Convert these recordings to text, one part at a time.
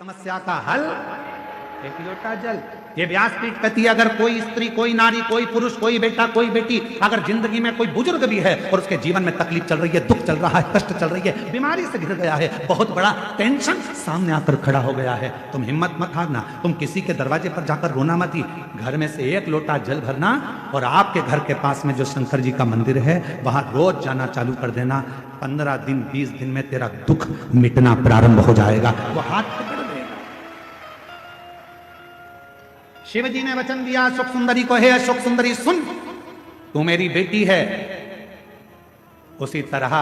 समस्या का हल एक लोटा जल। ये व्यासपीठ कहती है अगर कोई स्त्री, कोई नारी, कोई पुरुष, कोई बेटा, कोई बेटी, अगर जिंदगी में कोई बुजुर्ग भी है और उसके जीवन में तकलीफ चल रही है, दुख चल रहा है, कष्ट चल रही है, बीमारी से घिर गया है, बहुत बड़ा टेंशन सामने आकर खड़ा हो गया है, तुम हिम्मत मत हारना, तुम किसी के दरवाजे पर जाकर रोना मत ही, घर में से एक लोटा जल भरना और आपके घर के पास में जो शंकर जी का मंदिर है वहां रोज जाना चालू कर देना। 15 दिन 20 दिन में तेरा दुख मिटना प्रारंभ हो जाएगा। वो हाथ पकड़ देगा। शिव जी ने वचन दिया सुख सुंदरी को, हे अशोक सुंदरी सुन, तू मेरी बेटी है, उसी तरह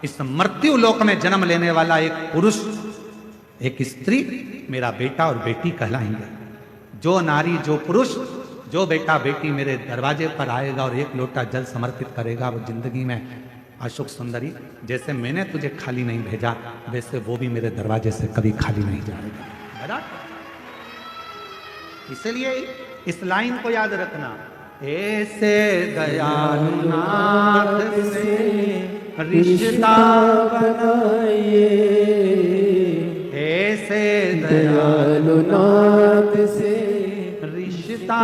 इस मृत्यु लोक में जन्म लेने वाला एक पुरुष, एक स्त्री मेरा बेटा और बेटी कहलाएंगे। जो नारी, जो पुरुष, जो बेटा बेटी मेरे दरवाजे पर आएगा और एक लोटा जल समर्पित करेगा, वो जिंदगी में अशोक सुंदरी जैसे मैंने तुझे खाली नहीं भेजा वैसे वो भी मेरे दरवाजे से कभी खाली नहीं जाएगा। इसलिए इस लाइन को याद रखना, ऐसे दयालु नाथ से रिश्ता बनाइए, ऐसे दयालु नाथ से रिश्ता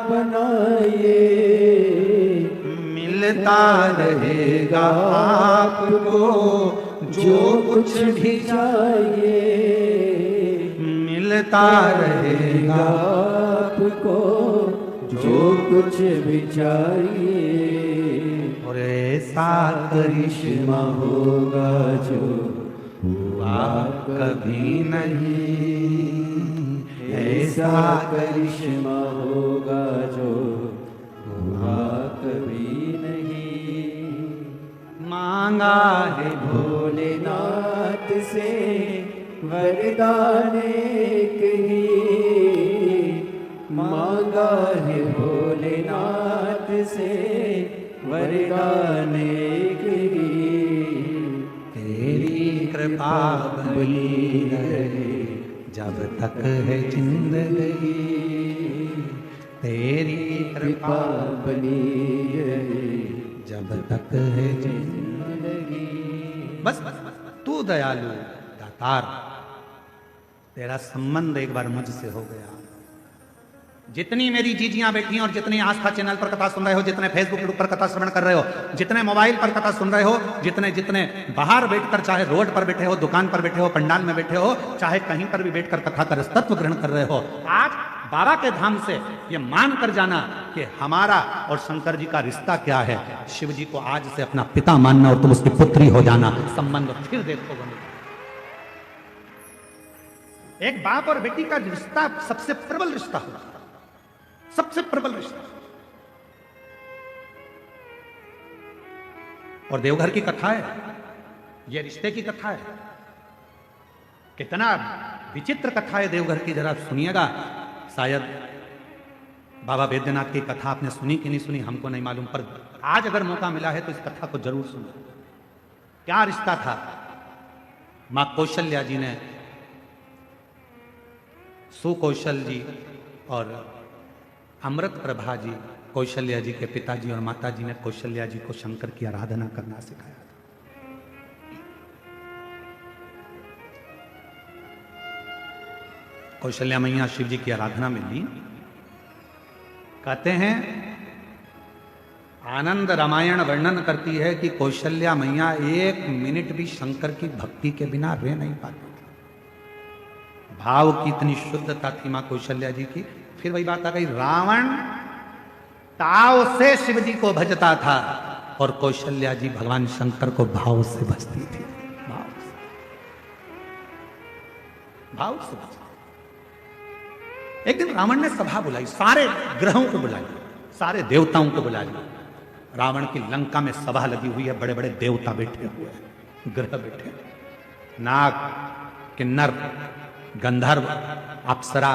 बनाइए, मिलता रहेगा आपको जो कुछ भी चाहिए, मिलता रहेगा आपको जो कुछ भी चाहिए, और ऐसा करिश्मा होगा जो हुआ कभी नहीं, ऐसा करिश्मा होगा जो हुआ कभी नहीं। मांगा है भोलेनाथ से वरदान एक ही, मांगा है भोलेनाथ से वरदान एक ही, तेरी कृपा बनी रहे जब तक है जिंदगी, तेरी कृपा बनी रहे जब तक है जिंदगी। बस तू दयालु दातार, तेरा संबंध एक बार मुझसे हो गया। जितनी मेरी जीजियां बैठी हैं और जितनी आस्था चैनल पर कथा सुन रहे हो, जितने फेसबुक पर कथा श्रवण कर रहे हो, जितने मोबाइल पर कथा सुन रहे हो, जितने जितने बाहर बैठकर, चाहे रोड पर बैठे हो, दुकान पर बैठे हो, पंडाल में बैठे हो, चाहे कहीं पर भी बैठकर कथा का रसतत्व ग्रहण कर रहे हो, आज बाबा के धाम से ये मान कर जाना कि हमारा और शंकर जी का रिश्ता क्या है। शिव जी को आज से अपना पिता मानना और तुम उसकी पुत्री हो जाना, संबंध फिर देखो बनेगा। एक बाप और बेटी का रिश्ता सबसे प्रबल रिश्ता होता है, सबसे प्रबल रिश्ता। और देवघर की कथा है, यह रिश्ते की कथा है। कितना विचित्र कथा है देवघर की, जरा सुनिएगा। शायद बाबा बैद्यनाथ की कथा आपने सुनी कि नहीं सुनी हमको नहीं मालूम, पर आज अगर मौका मिला है तो इस कथा को जरूर सुनो। क्या रिश्ता था। मां कौशल्या जी ने सुकौशल जी और अमृत प्रभा जी, कौशल्या जी के पिताजी और माताजी ने कौशल्या जी को शंकर की आराधना करना सिखाया था। कौशल्या मैया शिव जी की आराधना में ली। कहते हैं आनंद रामायण वर्णन करती है कि कौशल्या मैया 1 मिनट भी शंकर की भक्ति के बिना रह नहीं पाती। भाव की इतनी शुद्धता थी मां कौशल्या जी की। फिर वही बात आ गई, रावण ताव से शिव जी को भजता था और कौशल्या जी भगवान शंकर को भाव से भजती थी। भाव से भजती। एक दिन रावण ने सभा बुलाई, सारे ग्रहों को बुलाई, सारे देवताओं को बुला लिया। रावण की लंका में सभा लगी हुई है, बड़े बड़े देवता बैठे हुए हैं, ग्रह बैठे, नाग, किन्नर, गंधर्व, अप्सरा,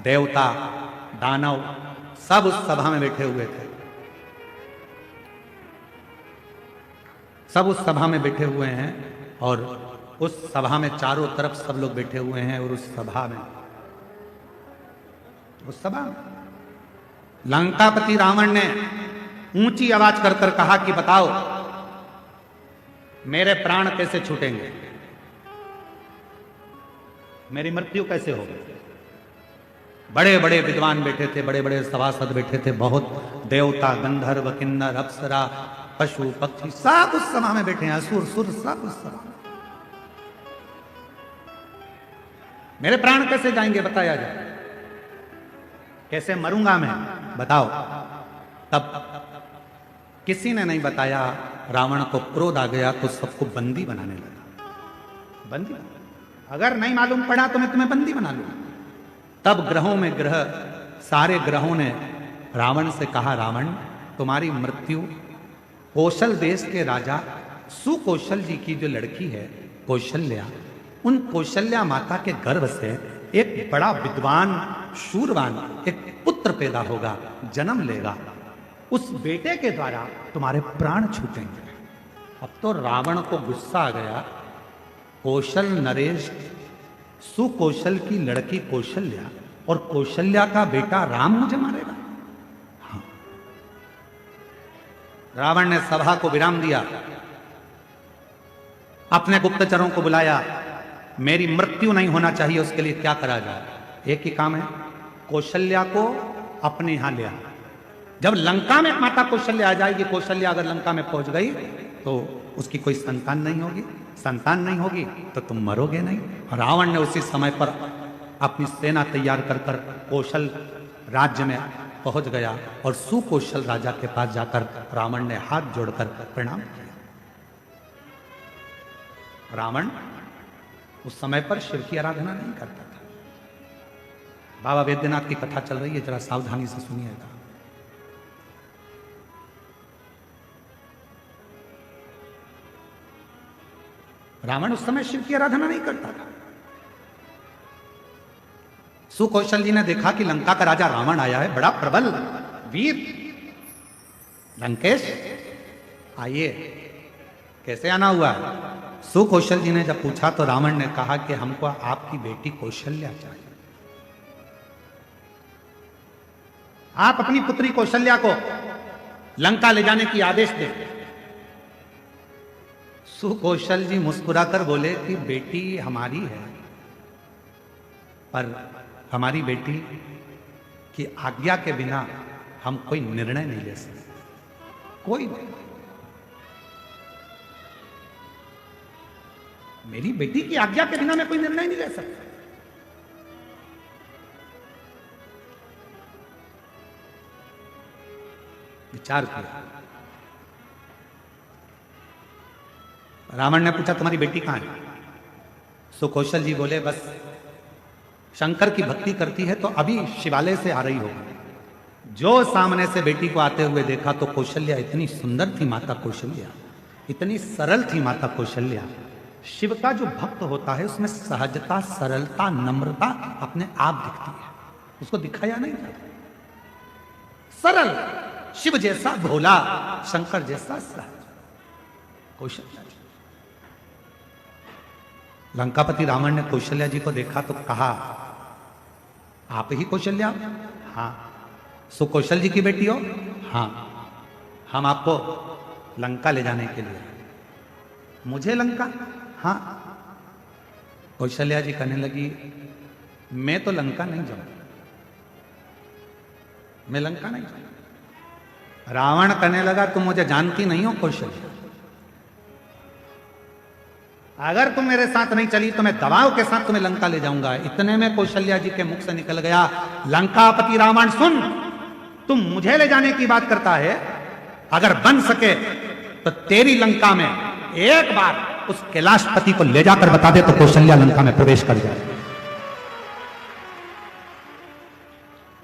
देवता, दानव, सब उस सभा में बैठे हुए थे। सब उस सभा में बैठे हुए हैं और उस सभा में चारों तरफ सब लोग बैठे हुए हैं। और उस सभा में लंकापति रावण ने ऊंची आवाज कर कर कहा कि बताओ मेरे प्राण कैसे छूटेंगे। मेरी मृत्यु कैसे होगी? बड़े बड़े विद्वान बैठे थे, बड़े बड़े सभासद बैठे थे, बहुत देवता, गंधर्व, किन्नर, अप्सरा, पशु, पक्षी सब उस सभा में बैठे हैं, असुर सुर सब उस सभा में। मेरे प्राण कैसे जाएंगे बताया जाए, कैसे मरूंगा मैं बताओ। तब किसी ने नहीं बताया। रावण को क्रोध आ गया तो सबको बंदी बनाने लगा। बंदी, अगर नहीं मालूम पड़ा तो मैं तुम्हें बंदी बना लूंगा। तब ग्रहों में ग्रह, सारे ग्रहों ने रावण से कहा, रावण तुम्हारी मृत्यु कौशल देश के राजा सुकौशल जी की जो लड़की है कौशल्या, उन कौशल्या माता के गर्भ से एक बड़ा विद्वान शूरवान एक पुत्र पैदा होगा, जन्म लेगा। उस बेटे के द्वारा तुम्हारे प्राण छूटेंगे। अब तो रावण को गुस्सा आ गया। कौशल नरेश, सुकौशल की लड़की कौशल्या और कौशल्या का बेटा राम मुझे मारेगा? हाँ। रावण ने सभा को विराम दिया, अपने गुप्तचरों को बुलाया। मेरी मृत्यु नहीं होना चाहिए, उसके लिए क्या करा जाए? एक ही काम है, कौशल्या को अपने यहां ले आ। जब लंका में माता कौशल्या आ जाएगी, कौशल्या अगर लंका में पहुंच गई तो उसकी कोई संतान नहीं होगी, संतान नहीं होगी तो तुम मरोगे नहीं। रावण ने उसी समय पर अपनी सेना तैयार कर कर कौशल राज्य में पहुंच गया और सुकौशल राजा के पास जाकर रावण ने हाथ जोड़कर प्रणाम किया। रावण उस समय पर शिव की आराधना नहीं करता था। बाबा वैद्यनाथ की कथा चल रही है, जरा सावधानी से सुनिएगा। रावण उस समय शिव की आराधना नहीं करता था। सुकौशल जी ने देखा कि लंका का राजा रावण आया है, बड़ा प्रबल वीर। लंकेश आइए, कैसे आना हुआ? सुकौशल जी ने जब पूछा तो रावण ने कहा कि हमको आपकी बेटी कौशल्या चाहिए। आप अपनी पुत्री कौशल्या को लंका ले जाने की आदेश दें। सुकौशल जी मुस्कुराकर बोले कि बेटी हमारी है, पर हमारी बेटी की आज्ञा के बिना हम कोई निर्णय नहीं ले सकते। कोई नहीं। मेरी बेटी की आज्ञा के बिना मैं कोई निर्णय नहीं ले सकता। विचार किया। रावण ने पूछा तुम्हारी बेटी कहां है? सुकौशल जी बोले बस शंकर की भक्ति करती है तो अभी शिवालय से आ रही होगी। जो सामने से बेटी को आते हुए देखा तो कौशल्या इतनी सुंदर थी, माता कौशल्या इतनी सरल थी। माता कौशल्या, शिव का जो भक्त होता है उसमें सहजता, सरलता, नम्रता अपने आप दिखती है, उसको दिखाया नहीं जाता। सरल, शिव जैसा भोला, शंकर जैसा सहज कौशल्या। लंकापति रावण ने कौशल्या जी को देखा तो कहा आप ही कौशल्या? हाँ। सुकौशल जी की बेटी हो? हाँ। हम आपको लंका ले जाने के लिए। मुझे लंका? हाँ। कौशल्या जी कहने लगी मैं तो लंका नहीं जाऊंगा, मैं लंका नहीं जाऊंगा। रावण कहने लगा तुम मुझे जानती नहीं हो कौशल्या, अगर तुम मेरे साथ नहीं चली तो मैं दबाव के साथ तुम्हें लंका ले जाऊंगा। इतने में कौशल्या जी के मुख से निकल गया लंकापति रावण सुन, तुम मुझे ले जाने की बात करता है, अगर बन सके तो तेरी लंका में एक बार उस कैलाशपति को ले जाकर बता दे तो कौशल्या लंका में प्रवेश कर जाए।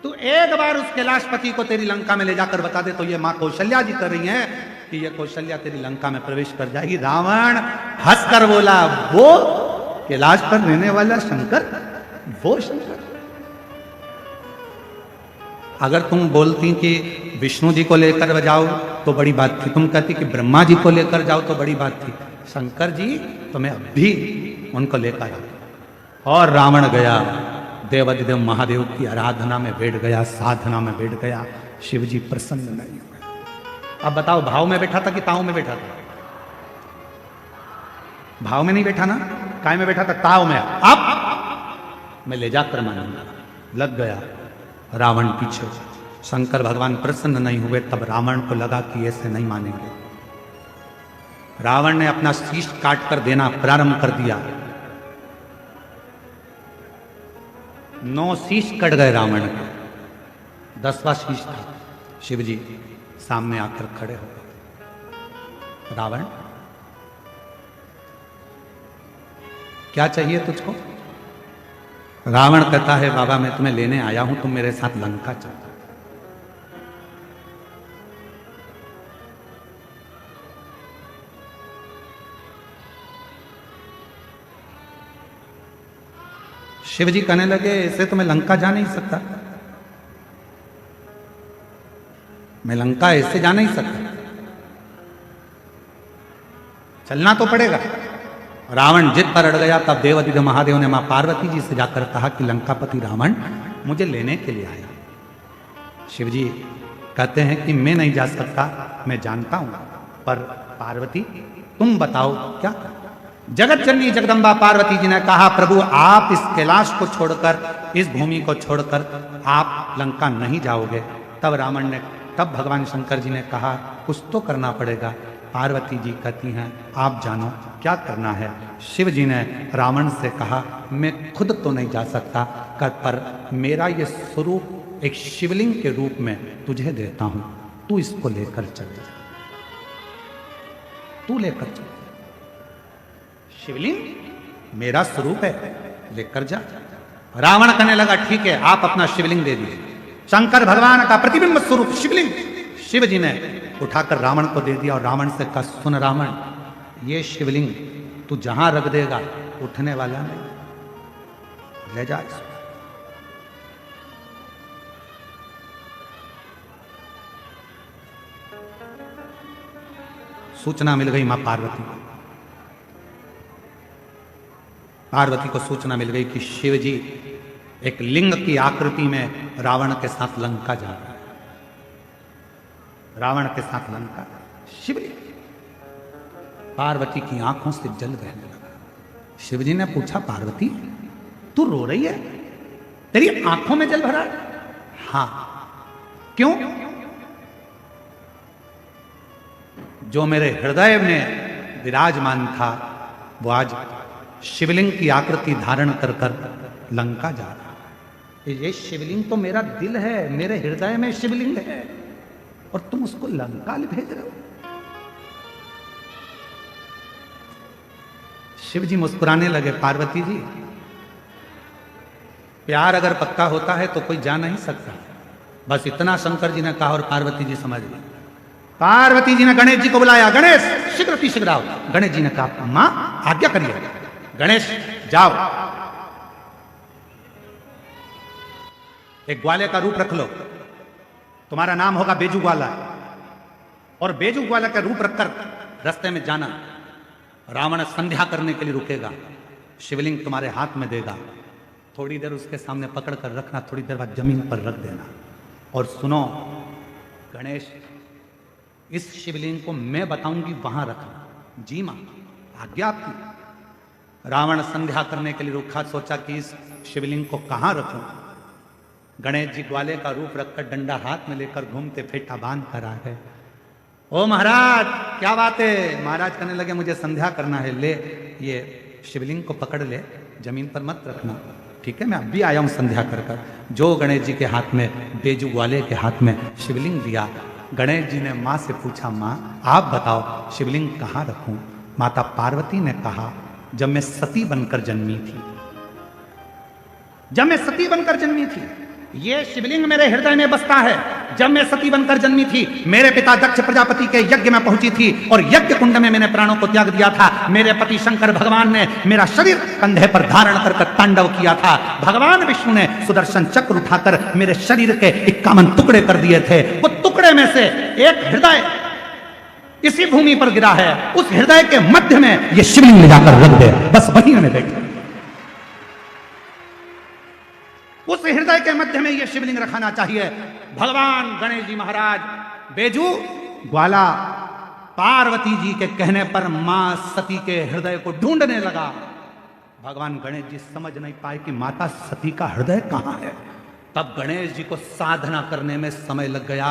तू एक बार उस कैलाशपति को तेरी लंका में ले जाकर बता दे तो ये मां कौशल्या जी कर रही हैं कि ये कौशल्या तेरी लंका में प्रवेश कर जाएगी। रावण हंसकर बोला वो कैलाश पर रहने वाला शंकर, वो शंकर। अगर तुम बोलती कि विष्णु जी को लेकर जाओ तो बड़ी बात थी, तुम कहती कि ब्रह्मा जी को लेकर जाओ तो बड़ी बात थी, शंकर जी तो मैं अब भी उनको लेकर आ। और रावण गया देवाधिदेव महादेव की आराधना में बैठ गया, साधना में बैठ गया। शिव जी प्रसन्न नहीं हुए। अब बताओ भाव में बैठा था कि ताव में बैठा था? भाव में नहीं बैठा ना, काय में बैठा था? ताव में। अब मैं ले जाकर मानूंगा। लग गया रावण पीछे। शंकर भगवान प्रसन्न नहीं हुए, तब रावण को लगा कि ऐसे नहीं मानेंगे। रावण ने अपना शीश काट कर देना प्रारंभ कर दिया। 9 शीश कट गए रावण के, 10वां शीश था। शिवजी सामने आकर खड़े हो गए। रावण, क्या चाहिए तुझको? रावण कहता है, बाबा मैं तुम्हें लेने आया हूं, तुम मेरे साथ लंका चलो। शिवजी कहने लगे, इससे तो मैं लंका जा नहीं सकता, मैं लंका ऐसे जा नहीं सकता, चलना तो पड़ेगा। रावण जिद पर अड़ गया। तब देवादिदेव महादेव ने मां पार्वती जी से जाकर कहा कि लंकापति रावण मुझे लेने के लिए आया। शिवजी कहते हैं कि मैं नहीं जा सकता, मैं जानता हूं, पर पार्वती तुम बताओ क्या करना। जगत जननी जगदम्बा पार्वती जी ने कहा, प्रभु आप इस कैलाश को छोड़कर, इस भूमि को छोड़कर आप लंका नहीं जाओगे। तब भगवान शंकर जी ने कहा, कुछ तो करना पड़ेगा। पार्वती जी कहती हैं, आप जानो क्या करना है। शिव जी ने रावण से कहा, मैं खुद तो नहीं जा सकता, पर मेरा ये स्वरूप एक शिवलिंग के रूप में तुझे देता हूं, तू इसको लेकर चल जा, तू लेकर चल। शिवलिंग मेरा स्वरूप है, लेकर जा। रावण कहने लगा, ठीक है आप अपना शिवलिंग दे दीजिए। शंकर भगवान का प्रतिबिंब स्वरूप शिवलिंग शिव जी ने उठाकर रावण को दे दिया और रावण से कहा, सुन रावण, ये शिवलिंग तू जहां रख देगा उठने वाला नहीं, ले जा इसको। सूचना मिल गई मां पार्वती को। पार्वती को सूचना मिल गई कि शिव जी एक लिंग की आकृति में रावण के साथ लंका जा रहा है। रावण के साथ लंका, शिवलिंग। पार्वती की आंखों से जल बहने लगा। शिवजी ने पूछा, पार्वती तू रो रही है, तेरी आंखों में जल भरा है? हां, क्यों? जो मेरे हृदय में विराजमान था वो आज शिवलिंग की आकृति धारण कर कर लंका जा रहा है। ये शिवलिंग तो मेरा दिल है, मेरे हृदय में शिवलिंग है, और तुम उसको लंका भेज रहे हो। शिव जी मुस्कुराने लगे, पार्वती जी प्यार अगर पक्का होता है तो कोई जा नहीं सकता। बस इतना शंकर जी ने कहा और पार्वती जी समझ गई। पार्वती जी ने गणेश जी को बुलाया, गणेश शीघ्र आओ। गणेश जी ने कहा, मां आज्ञा करिए। गणेश जाओ, एक ग्वाले का रूप रख लो, तुम्हारा नाम होगा बेजू ग्वाला, और बेजू ग्वाला का रूप रखकर रास्ते में जाना। रावण संध्या करने के लिए रुकेगा, शिवलिंग तुम्हारे हाथ में देगा, थोड़ी देर उसके सामने पकड़ कर रखना, थोड़ी देर बाद जमीन पर रख देना। और सुनो गणेश, इस शिवलिंग को मैं बताऊंगी वहां रखना। जी मां, आज्ञा आपकी। रावण संध्या करने के लिए रुका, सोचा कि इस शिवलिंग को कहां रखूं। गणेश जी ग्वाले का रूप रखकर डंडा हाथ में लेकर घूमते फेटा बांध कर आ गए। ओ महाराज क्या बात है? महाराज कहने लगे, मुझे संध्या करना है, ले ये शिवलिंग को पकड़ ले, जमीन पर मत रखना। ठीक है, मैं अब भी आया हूं संध्या कर कर। जो गणेश जी के हाथ में, बेजू ग्वाले के हाथ में शिवलिंग दिया। गणेश जी ने मां से पूछा, मां आप बताओ शिवलिंग कहां रखूं? माता पार्वती ने कहा, जब मैं सती बनकर जन्मी थी, जब मैं सती बनकर जन्मी थी, ये शिवलिंग मेरे हृदय में बसता है। जब मैं सती बनकर जन्मी थी, मेरे पिता दक्ष प्रजापति के यज्ञ में पहुंची थी और यज्ञ कुंड में मैंने प्राणों को त्याग दिया था। मेरे पति शंकर भगवान ने मेरा शरीर कंधे पर धारण कर तांडव किया था। भगवान विष्णु ने सुदर्शन चक्र उठाकर मेरे शरीर के 51 टुकड़े कर दिए थे। वो टुकड़े में से एक हृदय इसी भूमि पर गिरा है, उस हृदय के मध्य में ये शिवलिंग ले जाकर रख दे। बस वही हमें देखा, उस हृदय के मध्य में यह शिवलिंग रखाना चाहिए। भगवान गणेश जी महाराज बेजू ग्वाला पार्वती जी के कहने पर मां सती के हृदय को ढूंढने लगा। भगवान गणेश जी समझ नहीं पाए कि माता सती का हृदय कहाँ है। तब गणेश जी को साधना करने में समय लग गया।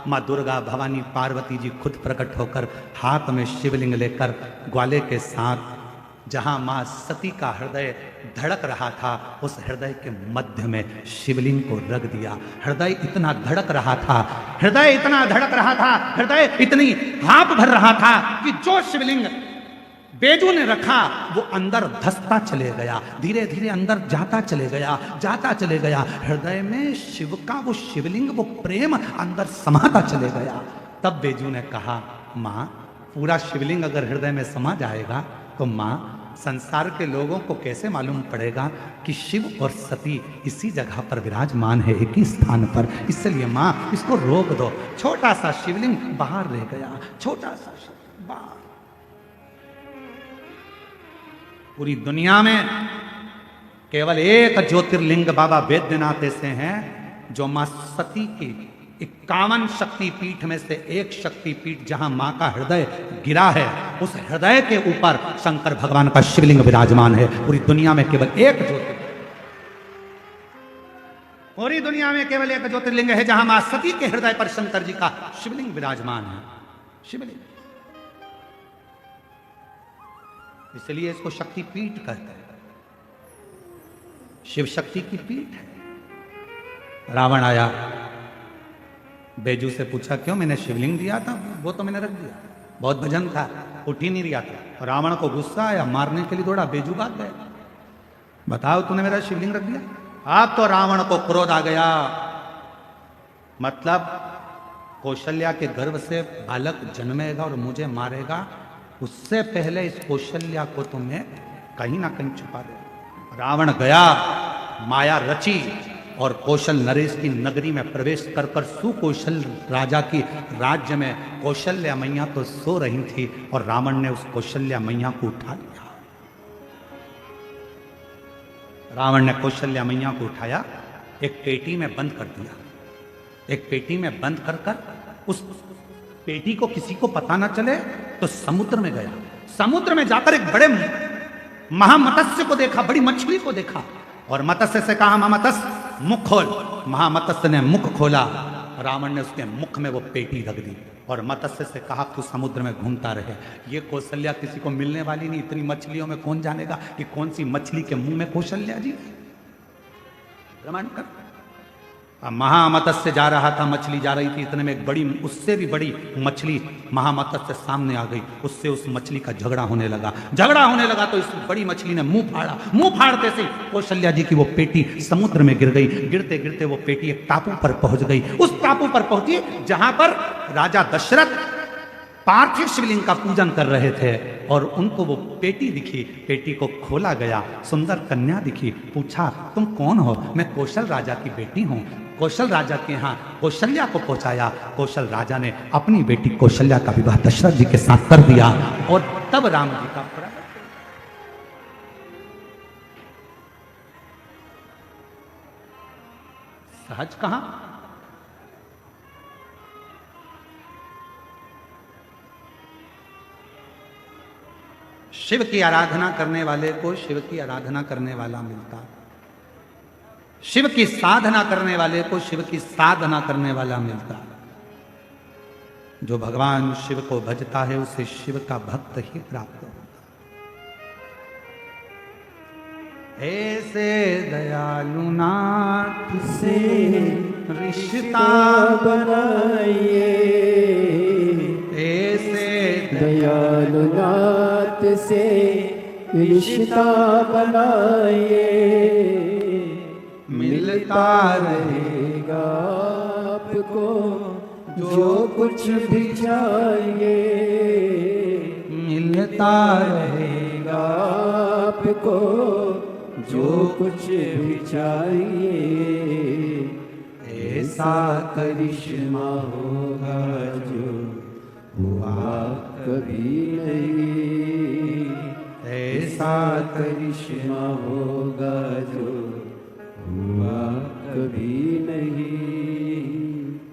माँ दुर्गा, भवानी, पार्वती जी खुद प्रकट होकर हाथ में शिवलिंग लेकर ग्वाले के साथ जहां मां सती का हृदय धड़क रहा था, उस हृदय के मध्य में शिवलिंग को रख दिया। हृदय इतना धड़क रहा था, हृदय इतना धड़क रहा था, हृदय इतनी हाँप भर रहा था कि जो शिवलिंग बेजू ने रखा वो अंदर धसता चले गया, धीरे धीरे अंदर जाता चले गया, जाता चले गया। हृदय में शिव का वो शिवलिंग, वो प्रेम अंदर समाता चले गया। तब बेजू ने कहा, माँ पूरा शिवलिंग अगर हृदय में समा जाएगा तो माँ संसार के लोगों को कैसे मालूम पड़ेगा कि शिव और सती इसी जगह पर विराजमान है, एक ही स्थान पर। इसलिए माँ इसको रोक दो। छोटा सा शिवलिंग बाहर रह गया, छोटा सा शिवलिंग बाहर। पूरी दुनिया में केवल एक ज्योतिर्लिंग बाबा वैद्यनाथ ऐसे हैं जो मां सती की 51 शक्तिपीठ में से एक शक्तिपीठ जहां मां का हृदय गिरा है, उस हृदय के ऊपर शंकर भगवान का शिवलिंग विराजमान है। पूरी दुनिया में केवल एक ज्योतिर्लिंग, पूरी दुनिया में केवल एक ज्योतिर्लिंग है जहां मां सती के हृदय पर शंकर जी का शिवलिंग विराजमान है। शिवलिंग, इसलिए इसको शक्तिपीठ कहते हैं। शिव शक्ति की पीठ है। रावण आया, बेजू से पूछा, क्यों? मैंने शिवलिंग दिया था, वो तो मैंने रख दिया, बहुत भजन था, उठ ही नहीं रहा था। रावण को गुस्सा आया, मारने के लिए दौड़ा, बेजू भाग गया। बताओ, तूने मेरा शिवलिंग रख दिया। अब तो रावण को क्रोध आ गया, मतलब कौशल्या के गर्भ से बालक जन्मेगा और मुझे मारेगा, उससे पहले इस कौशल्या को तुम्हें कहीं ना कहीं छुपा दे। रावण गया, माया रची और कौशल नरेश की नगरी में प्रवेश कर कर सुकौशल राजा की राज्य में कौशल्या मैया तो सो रही थी और रावण ने उस कौशल्या मैया को उठा लिया। रावण ने कौशल्या मैया को उठाया, एक पेटी में बंद कर दिया। एक पेटी में बंद कर कर उस पेटी को किसी को पता ना चले तो समुद्र में गया। समुद्र में जाकर एक बड़े महामत्स्य को देखा, बड़ी मछली को देखा और मत्स्य से कहा, महामत्स्य मुख खोल। महामत्स्य ने मुख खोला, रावण ने उसके मुख में वो पेटी रख दी और मत्स्य से कहा, तू समुद्र में घूमता रहे, ये कौशल्या किसी को मिलने वाली नहीं। इतनी मछलियों में कौन जानेगा कि कौन सी मछली के मुंह में कौशल्या जी। प्रमाण कर। महामत्स्य जा रहा था, मछली जा रही थी, इतने में एक बड़ी, उससे भी बड़ी मछली महामत्स्य सामने आ गई। उससे उस मछली का झगड़ा होने लगा। झगड़ा होने लगा तो इस बड़ी मछली ने मुंह फाड़ा। मुंह फाड़ते से कौशल्या जी की वो पेटी समुद्र में गिर गई। गिरते गिरते वो पेटी एक टापू पर पहुंच गई। उस टापू पर पहुंची जहां पर राजा दशरथ पार्थिव शिवलिंग का पूजन कर रहे थे और उनको वो पेटी दिखी। पेटी को खोला गया, सुंदर कन्या दिखी। पूछा, तुम कौन हो? मैं कौशल राजा की बेटी हूं। कौशल राजा के यहाँ कौशल्या को पहुंचाया। कौशल राजा ने अपनी बेटी कौशल्या का विवाह दशरथ जी के साथ कर दिया और तब राम जी का प्रकट। सहज कहां? शिव की आराधना करने वाले को शिव की आराधना करने वाला मिलता। शिव की साधना करने वाले को शिव की साधना करने वाला मिलता। जो भगवान शिव को भजता है उसे शिव का भक्त ही प्राप्त होता। ऐसे दयालु नाथ से रिश्ता बनाइए, ऐसे दयालु नाथ से रिश्ता बनाइए, मिलता रहेगा आपको जो कुछ भी चाहिए, मिलता रहेगा आपको जो कुछ भी चाहिए। ऐसा करिश्मा होगा जो हुआ कभी नहीं, ऐसा करिश्मा होगा जो हुआ कभी नहीं।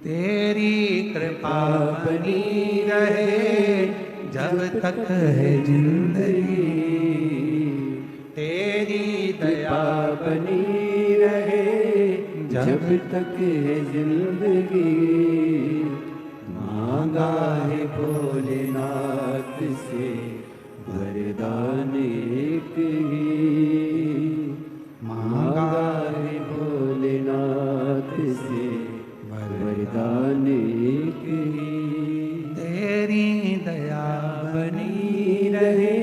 तेरी कृपा बनी रहे जब तक है जिंदगी, तेरी रहे जब तक है जिंदगी, मांगा है भोलेनाथ से वरदान एक ही, मांगा है भोलेनाथ से वरदान एक ही। तेरी दया बनी रहे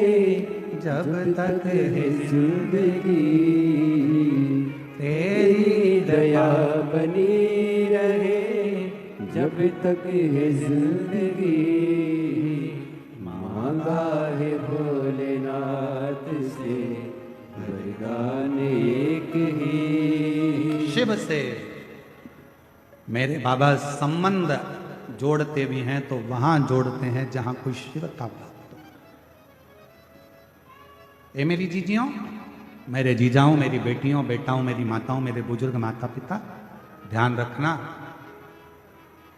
जब तक है जिंदगी, तेरी दया बनी रहे जब तक है जिंदगी, मांगा है भोलेनाथ से वरदान एक ही। शिव से मेरे बाबा संबंध जोड़ते भी हैं तो वहां जोड़ते हैं जहां कोई शिव का भक्त हो। ए मेरी जीजियों, मेरे जीजाओं, मेरी बेटियों, बेटाओं, मेरी माताओं, मेरे बुजुर्ग माता पिता, ध्यान रखना,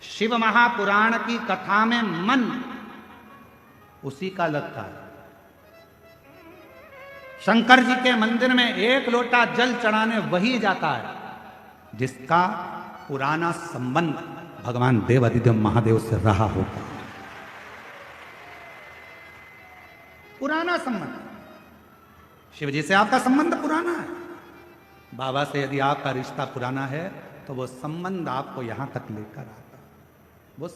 शिव महापुराण की कथा में मन उसी का लगता है। शंकर जी के मंदिर में एक लोटा जल चढ़ाने वही जाता है जिसका पुराना संबंध भगवान देवादिदेव महादेव से रहा होगा। पुराना संबंध, शिव जी से आपका संबंध पुराना है। बाबा से यदि आपका रिश्ता पुराना है तो वो संबंध आपको यहां तक लेकर आता है। वो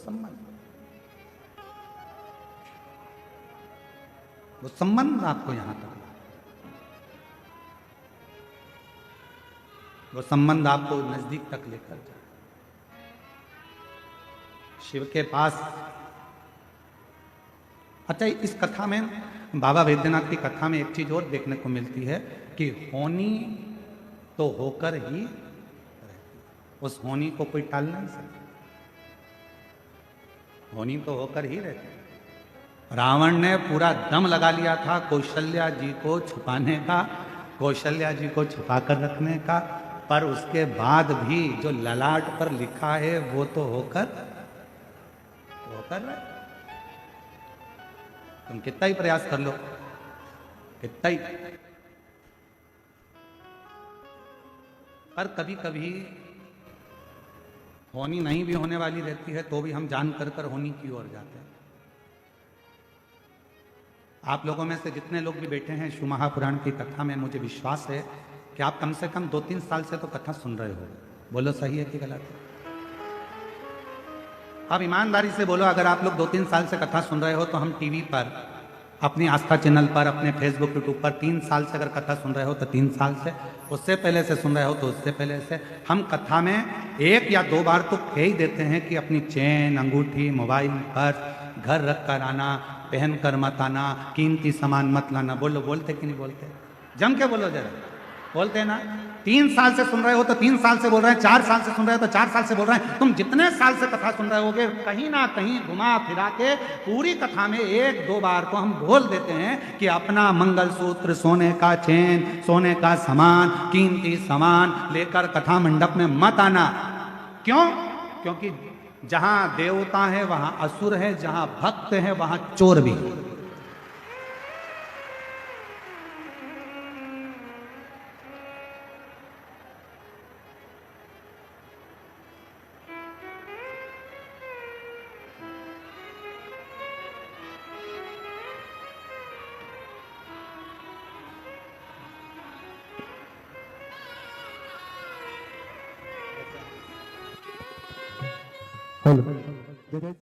संबंध आपको यहां तक, वो संबंध आपको नजदीक तक लेकर जाए। शिव के पास, अच्छा इस कथा में, बाबा वैद्यनाथ की कथा में एक चीज और देखने को मिलती है कि होनी तो होकर ही रहती, उस होनी को कोई टाल नहीं सकता, होनी तो होकर ही रहती। रावण ने पूरा दम लगा लिया था कौशल्या जी को छुपाने का, कौशल्या जी को छुपा कर रखने का, पर उसके बाद भी जो ललाट पर लिखा है वो तो होकर रहे। तुम कितना ही प्रयास कर लो, कितना ही, पर कभी कभी होनी नहीं भी होने वाली रहती है तो भी हम जान कर होनी की ओर जाते हैं। आप लोगों में से जितने लोग भी बैठे हैं शिव महापुराण की कथा में, मुझे विश्वास है कि आप कम से कम 2-3 साल से तो कथा सुन रहे हो। बोलो सही है कि गलत है? आप ईमानदारी से बोलो, अगर आप लोग 2-3 साल से कथा सुन रहे हो तो हम टीवी पर, अपनी आस्था चैनल पर, अपने फेसबुक यूट्यूब पर 3 साल से अगर कथा सुन रहे हो तो 3 साल से, उससे पहले से सुन रहे हो तो उससे पहले से, हम कथा में 1 या 2 बार तो कह ही देते हैं कि अपनी चेन, अंगूठी, मोबाइल, पर्स घर रख कर आना, पहन कर मत आना, कीमती सामान मत लाना। बोलो, बोलते कि नहीं बोलते? जम के बोलो जरा, बोलते हैं ना? 3 साल से सुन रहे हो तो 3 साल से बोल रहे हैं, 4 साल से सुन रहे हो तो 4 साल से बोल रहे हैं। तुम जितने साल से कथा सुन रहे होगे, कहीं ना कहीं घुमा फिरा के पूरी कथा में 1-2 बार तो हम बोल देते हैं कि अपना मंगलसूत्र, सोने का चेन, सोने का सामान, कीमती सामान लेकर कथा मंडप में मत आना। क्यों? क्योंकि जहां देवता है वहां असुर है, जहां भक्त है वहां चोर भी है। हेलो।